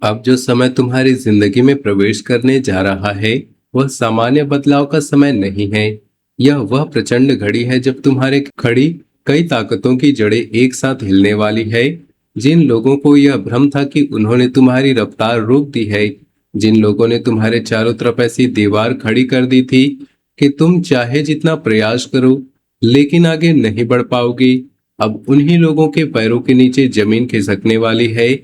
अब जो समय तुम्हारी जिंदगी में प्रवेश करने जा रहा है, वह सामान्य बदलाव का समय नहीं है। यह वह प्रचंड घड़ी है जब तुम्हारे खड़ी कई ताकतों की जड़ें एक साथ हिलने वाली है। जिन लोगों को यह भ्रम था कि उन्होंने तुम्हारी रफ्तार रोक दी है, जिन लोगों ने तुम्हारे चारों तरफ ऐसी दीवार खड़ी कर दी थी कि तुम चाहे जितना प्रयास करो लेकिन आगे नहीं बढ़ पाओगे, अब उन्हीं लोगों के पैरों के नीचे जमीन खिसकने वाली है।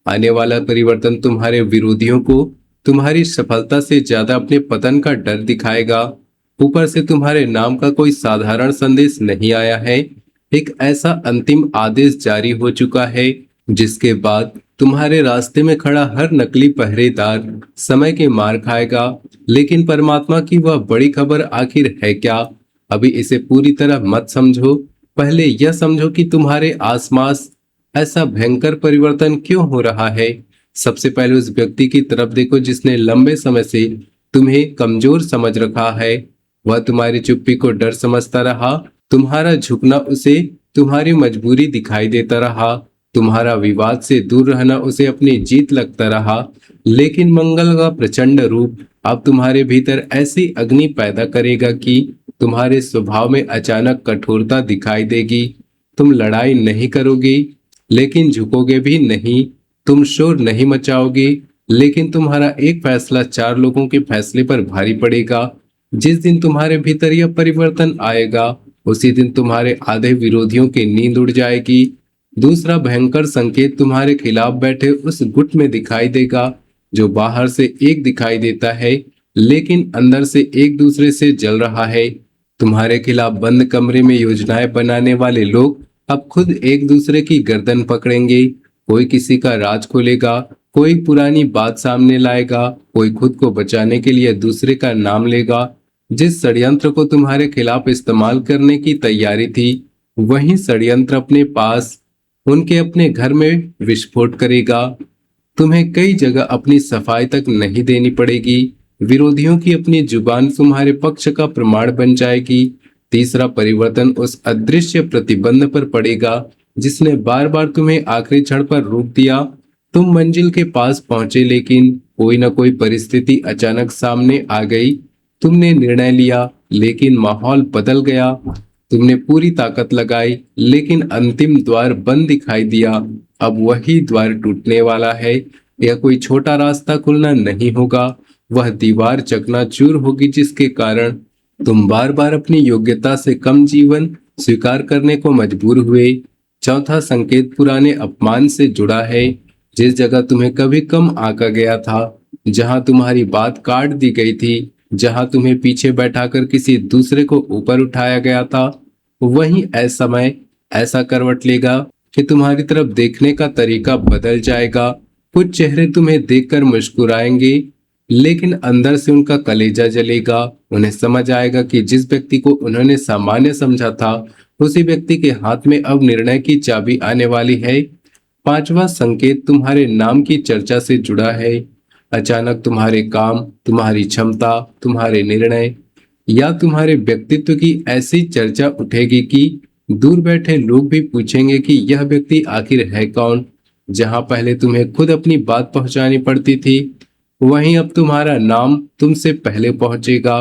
आने वाला परिवर्तन तुम्हारे विरोधियों को तुम्हारी सफलता से ज्यादा अपने पतन का डर दिखाएगा। ऊपर से तुम्हारे नाम का कोई साधारण संदेश नहीं आया है, एक ऐसा अंतिम आदेश जारी हो चुका है जिसके बाद तुम्हारे रास्ते में खड़ा हर नकली पहरेदार समय के मार खाएगा। लेकिन परमात्मा की वह बड़ी खबर आखिर है क्या? अभी इसे पूरी तरह मत समझो, पहले यह समझो कि तुम्हारे आसपास ऐसा भयंकर परिवर्तन क्यों हो रहा है। सबसे पहले उस व्यक्ति की तरफ देखो जिसने लंबे समय से तुम्हें कमजोर समझ रखा है। वह तुम्हारी चुप्पी को डर समझता रहा, तुम्हारा झुकना उसे तुम्हारी मजबूरी दिखाई देता रहा, तुम्हारा विवाद से दूर रहना उसे अपनी जीत लगता रहा। लेकिन मंगल का प्रचंड रूप अब तुम्हारे भीतर ऐसी अग्नि पैदा करेगा कि तुम्हारे स्वभाव में अचानक कठोरता दिखाई देगी। तुम लड़ाई नहीं करोगे लेकिन झुकोगे भी नहीं, तुम शोर नहीं मचाओगे लेकिन तुम्हारा एक फैसला चार लोगों के फैसले पर भारी पड़ेगा। जिस दिन तुम्हारे भीतर यह परिवर्तन आएगा, उसी दिन तुम्हारे आधे विरोधियों की नींद उड़ जाएगी। दूसरा भयंकर संकेत तुम्हारे खिलाफ बैठे उस गुट में दिखाई देगा जो बाहर से एक दिखाई देता है लेकिन अंदर से एक दूसरे से जल रहा है। तुम्हारे खिलाफ बंद कमरे में योजनाएं बनाने वाले लोग अब खुद एक दूसरे की गर्दन पकड़ेंगे। कोई किसी का राज खोलेगा, कोई पुरानी बात सामने लाएगा, कोई खुद को बचाने के लिए दूसरे का नाम लेगा। जिस षड्यंत्र को तुम्हारे खिलाफ इस्तेमाल करने की तैयारी थी, वही षड्यंत्र अपने पास उनके अपने घर में विस्फोट करेगा। तुम्हें कई जगह अपनी सफाई तक नहीं देनी पड़ेगी, विरोधियों की अपनी जुबान तुम्हारे पक्ष का प्रमाण बन जाएगी। तीसरा परिवर्तन उस अदृश्य प्रतिबंध पर पड़ेगा जिसने बार बार तुम्हें आखिरी क्षण पर रोक दिया। तुम मंजिल के पास पहुंचे लेकिन कोई न कोई परिस्थिति अचानक सामने आ गई। तुमने निर्णय लिया लेकिन माहौल बदल गया। तुमने पूरी ताकत लगाई लेकिन अंतिम द्वार बंद दिखाई दिया। अब वही द्वार टूटने वाला है। यह कोई छोटा रास्ता खुलना नहीं होगा, वह दीवार चकनाचूर होगी जिसके कारण तुम बार बार अपनी योग्यता से कम जीवन स्वीकार करने को मजबूर हुए। चौथा संकेत पुराने अपमान से जुड़ा है। जिस जगह तुम्हें कभी कम आंका गया था, जहां तुम्हारी बात काट दी गई थी, जहां तुम्हें पीछे बैठाकर किसी दूसरे को ऊपर उठाया गया था, वहीं ऐसा समय ऐसा करवट लेगा कि तुम्हारी तरफ देखने का तरीका बदल जाएगा। कुछ चेहरे तुम्हें देखकर मुस्कुराएंगे लेकिन अंदर से उनका कलेजा जलेगा। उन्हें समझ आएगा कि जिस व्यक्ति को उन्होंने सामान्य समझा था, उसी व्यक्ति के हाथ में अब निर्णय की चाबी आने वाली है। पांचवा संकेत तुम्हारे नाम की चर्चा से जुड़ा है। अचानक तुम्हारे काम, तुम्हारी क्षमता, तुम्हारे निर्णय या तुम्हारे व्यक्तित्व की ऐसी चर्चा उठेगी कि दूर बैठे लोग भी पूछेंगे कि यह व्यक्ति आखिर है कौन। जहां पहले तुम्हें खुद अपनी बात पहुंचानी पड़ती थी, वहीं अब तुम्हारा नाम तुमसे पहले पहुंचेगा।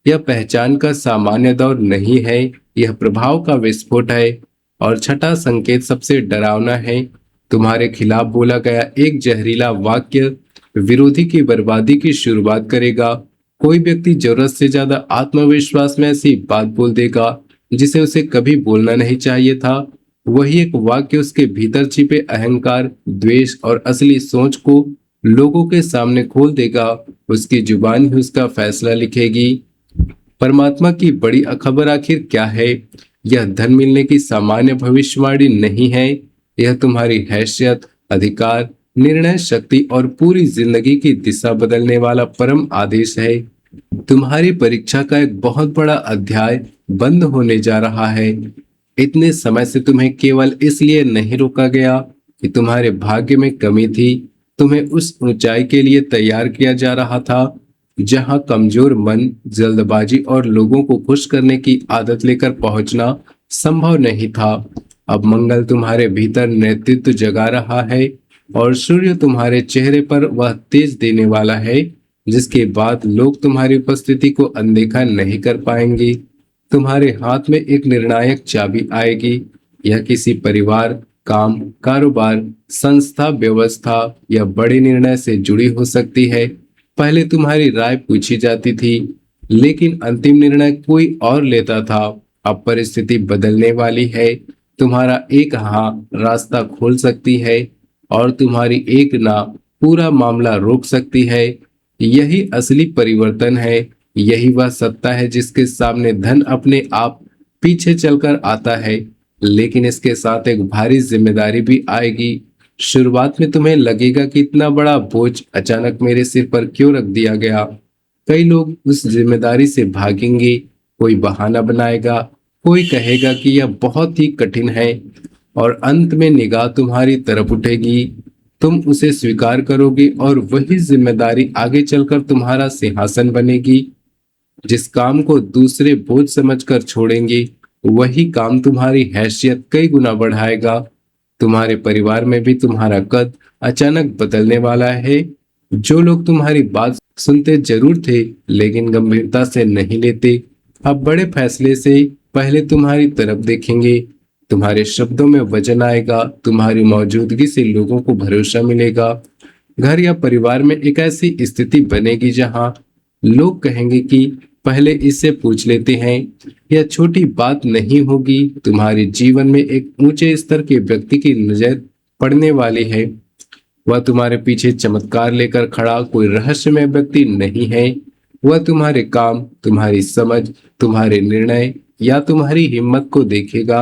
यह पहचान का सामान्य दौर नहीं है, यह प्रभाव का विस्फोट है। और छठा संकेत सबसे डरावना है। तुम्हारे खिलाफ बोला गया एक जहरीला वाक्य विरोधी की बर्बादी की शुरुआत करेगा। कोई व्यक्ति जरूरत से ज्यादा आत्मविश्वास में ऐसी बात बोल देगा जिसे उसे कभी बोलना नहीं चाहिए था। वही एक वाक्य उसके भीतर छिपे अहंकार, द्वेष और असली सोच को लोगों के सामने खोल देगा। उसकी जुबान ही उसका फैसला लिखेगी। परमात्मा की बड़ी खबर आखिर क्या है? यह धन मिलने की सामान्य भविष्यवाणी नहीं है, यह तुम्हारी हैसियत, अधिकार, निर्णय शक्ति और पूरी जिंदगी की दिशा बदलने वाला परम आदेश है। तुम्हारी परीक्षा का एक बहुत बड़ा अध्याय बंद होने जा रहा है। इतने समय से तुम्हें केवल इसलिए नहीं रोका गया कि तुम्हारे भाग्य में कमी थी, तुम्हें उस ऊंचाई के लिए तैयार किया जा रहा था जहां कमजोर मन, जल्दबाजी और लोगों को खुश करने की आदत लेकर पहुंचना संभव नहीं था। अब मंगल तुम्हारे भीतर नेतृत्व जगा रहा है। और सूर्य तुम्हारे चेहरे पर वह तेज देने वाला है जिसके बाद लोग तुम्हारी उपस्थिति को अनदेखा नहीं कर पाएंगे। तुम्हारे हाथ में एक निर्णायक चाबी आएगी। यह किसी परिवार, काम, कारोबार, संस्था, व्यवस्था या बड़े निर्णय से जुड़ी हो सकती है। पहले तुम्हारी राय पूछी जाती थी, लेकिन अंतिम निर्णय कोई और लेता था। अब परिस्थिति बदलने वाली है। तुम्हारा एक हाँ रास्ता खोल सकती है और तुम्हारी एक ना पूरा मामला रोक सकती है। यही असली परिवर्तन है। यही वह सत्ता है जिसके सामने धन अपने आप पीछे चलकर आता है, लेकिन इसके साथ एक भारी जिम्मेदारी भी आएगी। शुरुआत में तुम्हें लगेगा कि इतना बड़ा बोझ अचानक मेरे सिर पर क्यों रख दिया गया। कई लोग उस जिम्मेदारी से भागेंगे, कोई बहाना बनाएगा, कोई कहेगा कि यह बहुत ही कठिन है, और अंत में निगाह तुम्हारी तरफ उठेगी। तुम उसे स्वीकार करोगे और वही जिम्मेदारी आगे चलकर तुम्हारा सिंहासन बनेगी। जिस काम को दूसरे बोझ समझकर छोड़ेंगे, वही काम तुम्हारी हैसियत कई गुना बढ़ाएगा। तुम्हारे परिवार में भी तुम्हारा कद अचानक बदलने वाला है। जो लोग तुम्हारी बात सुनते जरूर थे लेकिन गंभीरता से नहीं लेते, अब बड़े फैसले से पहले तुम्हारी तरफ देखेंगे। तुम्हारे शब्दों में वजन आएगा। तुम्हारी मौजूदगी से लोगों को भरोसा मिलेगा। घर या परिवार में एक ऐसी स्थिति बनेगी जहां लोग कहेंगे कि पहले इससे पूछ लेते हैं। यह छोटी बात नहीं होगी। तुम्हारे जीवन में एक ऊंचे स्तर के व्यक्ति की नजर पड़ने वाली है। वह तुम्हारे पीछे चमत्कार लेकर खड़ा कोई रहस्यमय व्यक्ति नहीं है। वह तुम्हारे काम, तुम्हारी समझ, तुम्हारे निर्णय या तुम्हारी हिम्मत को देखेगा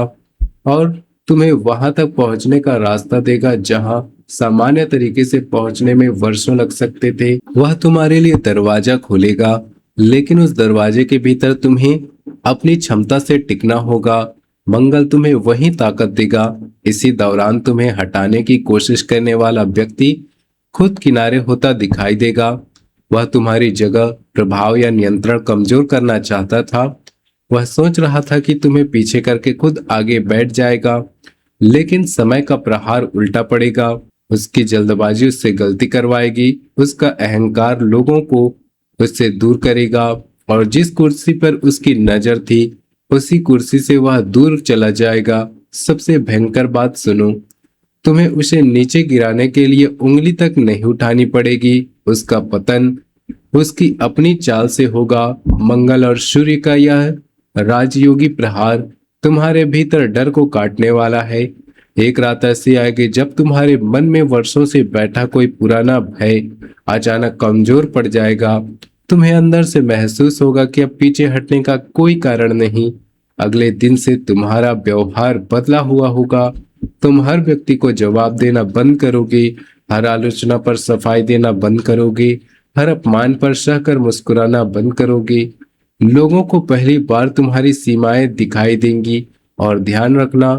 और तुम्हें वहां तक पहुंचने का रास्ता देगा जहां सामान्य तरीके से पहुंचने में वर्षों लग सकते थे। वह तुम्हारे लिए दरवाजा खोलेगा, लेकिन उस दरवाजे के भीतर तुम्हें अपनी क्षमता से टिकना होगा। मंगल तुम्हें वही ताकत देगा। इसी दौरान तुम्हें हटाने की कोशिश करने वाला व्यक्ति खुद किनारे होता दिखाई देगा। वह तुम्हारी जगह, प्रभाव या नियंत्रण कमजोर करना चाहता था। वह सोच रहा था कि तुम्हें पीछे करके खुद आगे बैठ जाएगा, लेकिन समय का प्रहार उल्टा पड़ेगा। उसकी जल्दबाजी उससे गलती करवाएगी। उसका अहंकार लोगों को उससे दूर करेगा और जिस कुर्सी पर उसकी नजर थी उसी कुर्सी से वह दूर चला जाएगा। सबसे भयंकर बात सुनो, तुम्हें उसे नीचे गिराने के लिए उंगली तक नहीं उठानी पड़ेगी। उसका पतन उसकी अपनी चाल से होगा। मंगल और सूर्य का यह राजयोगी प्रहार तुम्हारे भीतर डर को काटने वाला है। एक रात ऐसी आएगी जब तुम्हारे मन में वर्षों से बैठा कोई पुराना भय अचानक कमजोर पड़ जाएगा। तुम्हें अंदर से महसूस होगा कि अब पीछे हटने का कोई कारण नहीं। अगले दिन से तुम्हारा व्यवहार बदला हुआ होगा। तुम हर व्यक्ति को जवाब देना बंद करोगे, हर आलोचना पर सफाई देना बंद करोगे, हर अपमान पर सहकर मुस्कुराना बंद करोगे। लोगों को पहली बार तुम्हारी सीमाएं दिखाई देंगी और ध्यान रखना,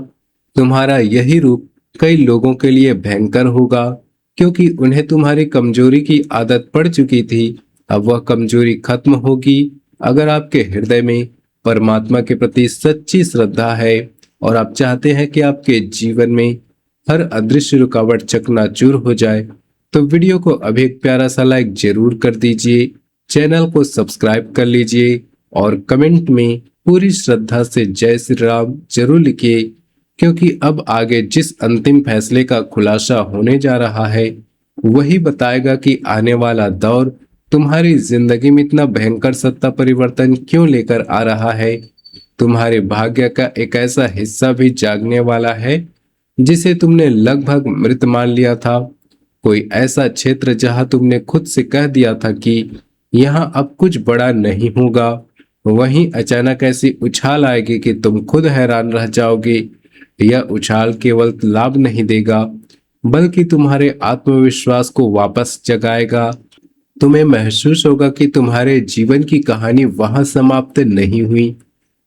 तुम्हारा यही रूप कई लोगों के लिए भयंकर होगा, क्योंकि उन्हें तुम्हारी कमजोरी की आदत पड़ चुकी थी। अब वह कमजोरी खत्म होगी अगर आपके हृदय में परमात्मा के प्रति सच्ची श्रद्धा है और आप चाहते हैं कि आपके जीवन में हर अदृश्य रुकावट चकनाचूर हो जाए। तो वीडियो को अभी एक प्यारा सा लाइक जरूर कर दीजिए, चैनल को सब्सक्राइब कर लीजिए और कमेंट में पूरी श्रद्धा से जय श्री राम जरूर लिखिए, क्योंकि अब आगे जिस अंतिम फैसले का खुलासा होने जा रहा है वही बताएगा कि आने वाला दौर तुम्हारी जिंदगी में इतना भयंकर सत्ता परिवर्तन क्यों लेकर आ रहा है। तुम्हारे भाग्य का एक ऐसा हिस्सा भी जागने वाला है जिसे तुमने लगभग मृत मान लिया था। कोई ऐसा क्षेत्र जहां तुमने खुद से कह दिया था कि यहाँ अब कुछ बड़ा नहीं होगा, वहीं अचानक ऐसी उछाल आएगी कि तुम खुद हैरान रह जाओगे। यह उछाल केवल लाभ नहीं देगा बल्कि तुम्हारे आत्मविश्वास को वापस जगाएगा। तुम्हें महसूस होगा कि तुम्हारे जीवन की कहानी वहां समाप्त नहीं हुई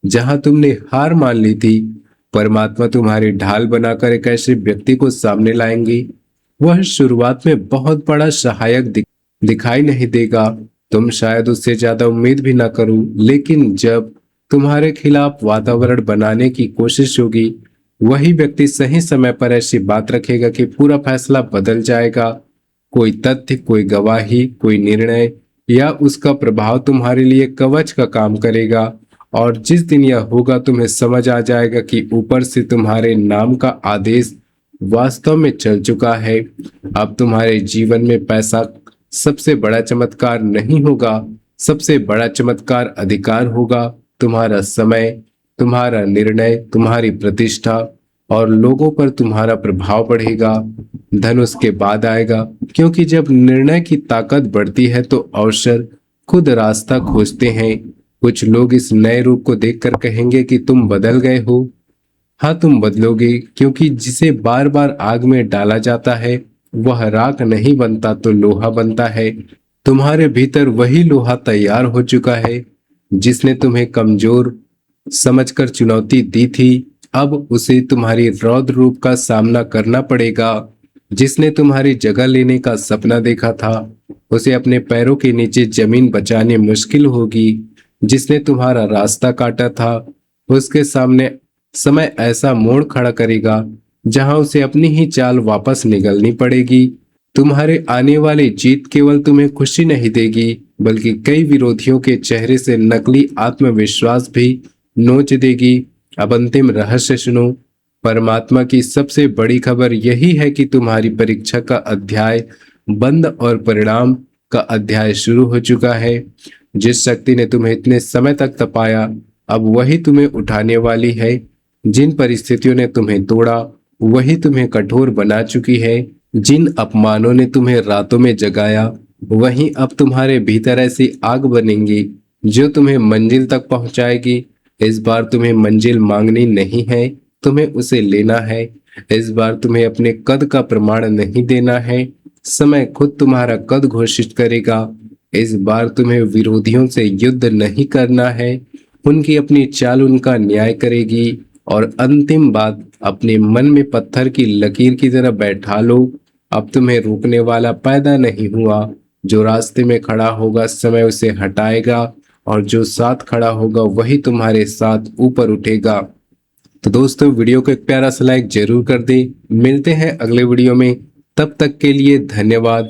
जहां तुमने हार मान ली थी। परमात्मा तुम्हारी ढाल बनाकर एक ऐसे व्यक्ति को सामने लाएंगी। वह शुरुआत में बहुत बड़ा सहायक दिखाई नहीं देगा। तुम शायद उससे ज्यादा उम्मीद भी ना करो, लेकिन जब तुम्हारे खिलाफ वातावरण बनाने की कोशिश होगी वही व्यक्ति सही समय पर ऐसी बात रखेगा कि पूरा फैसला बदल जाएगा। कोई तथ्य, कोई गवाही, कोई निर्णय या उसका प्रभाव तुम्हारे लिए कवच का काम करेगा। और जिस दिन यह होगा तुम्हें समझ आ जाएगा कि ऊपर से तुम्हारे नाम का आदेश वास्तव में चल चुका है। अब तुम्हारे जीवन में पैसा सबसे बड़ा चमत्कार नहीं होगा, सबसे बड़ा चमत्कार अधिकार होगा। तुम्हारा समय, तुम्हारा निर्णय, तुम्हारी प्रतिष्ठा और लोगों पर तुम्हारा प्रभाव बढ़ेगा। धन उसके बाद आएगा, क्योंकि जब निर्णय की ताकत बढ़ती है तो अवसर खुद रास्ता खोजते हैं। कुछ लोग इस नए रूप को देखकर कहेंगे कि तुम बदल गए हो। हाँ, तुम बदलोगे, क्योंकि जिसे बार बार आग में डाला जाता है वह राख नहीं बनता तो लोहा बनता है। तुम्हारे भीतर वही लोहा तैयार हो चुका है जिसने तुम्हें कमजोर समझकर चुनौती दी थी। अब उसे तुम्हारी रौद्र रूप का सामना करना पड़ेगा। जिसने तुम्हारी जगह लेने का सपना देखा था उसे अपने पैरों के नीचे जमीन बचानी मुश्किल होगी। जिसने तुम्हारा रास्ता काटा था उसके सामने समय ऐसा मोड़ खड़ा करेगा जहां उसे अपनी ही चाल वापस निगलनी पड़ेगी। तुम्हारे आने वाली जीत केवल तुम्हें खुशी नहीं देगी, बल्कि कई विरोधियों के चेहरे से नकली आत्मविश्वास भी नोच देगी। अब अंतिम रहस्य सुनो। परमात्मा की सबसे बड़ी खबर यही है कि तुम्हारी परीक्षा का अध्याय बंद और परिणाम का अध्याय शुरू हो चुका है। जिस शक्ति ने तुम्हें इतने समय तक तपाया, अब वही तुम्हें उठाने वाली है। जिन परिस्थितियों ने तुम्हें तोड़ा वही तुम्हें कठोर बना चुकी है। जिन अपमानों ने तुम्हें रातों में जगाया वही अब तुम्हारे भीतर ऐसी आग बनेंगी जो तुम्हें मंजिल तक पहुंचाएगी। इस बार तुम्हें मंजिल मांगनी नहीं है, तुम्हें उसे लेना है। इस बार तुम्हें अपने कद का प्रमाण नहीं देना है, समय खुद तुम्हारा कद घोषित करेगा। इस बार तुम्हें विरोधियों से युद्ध नहीं करना है, उनकी अपनी चाल उनका न्याय करेगी। और अंतिम बात, अपने मन में पत्थर की लकीर की तरह बैठा लो। अब तुम्हें रोकने वाला पैदा नहीं हुआ। जो रास्ते में खड़ा होगा समय उसे हटाएगा, और जो साथ खड़ा होगा वही तुम्हारे साथ ऊपर उठेगा। तो दोस्तों, वीडियो को एक प्यारा सा लाइक जरूर कर दें। मिलते हैं अगले वीडियो में, तब तक के लिए धन्यवाद।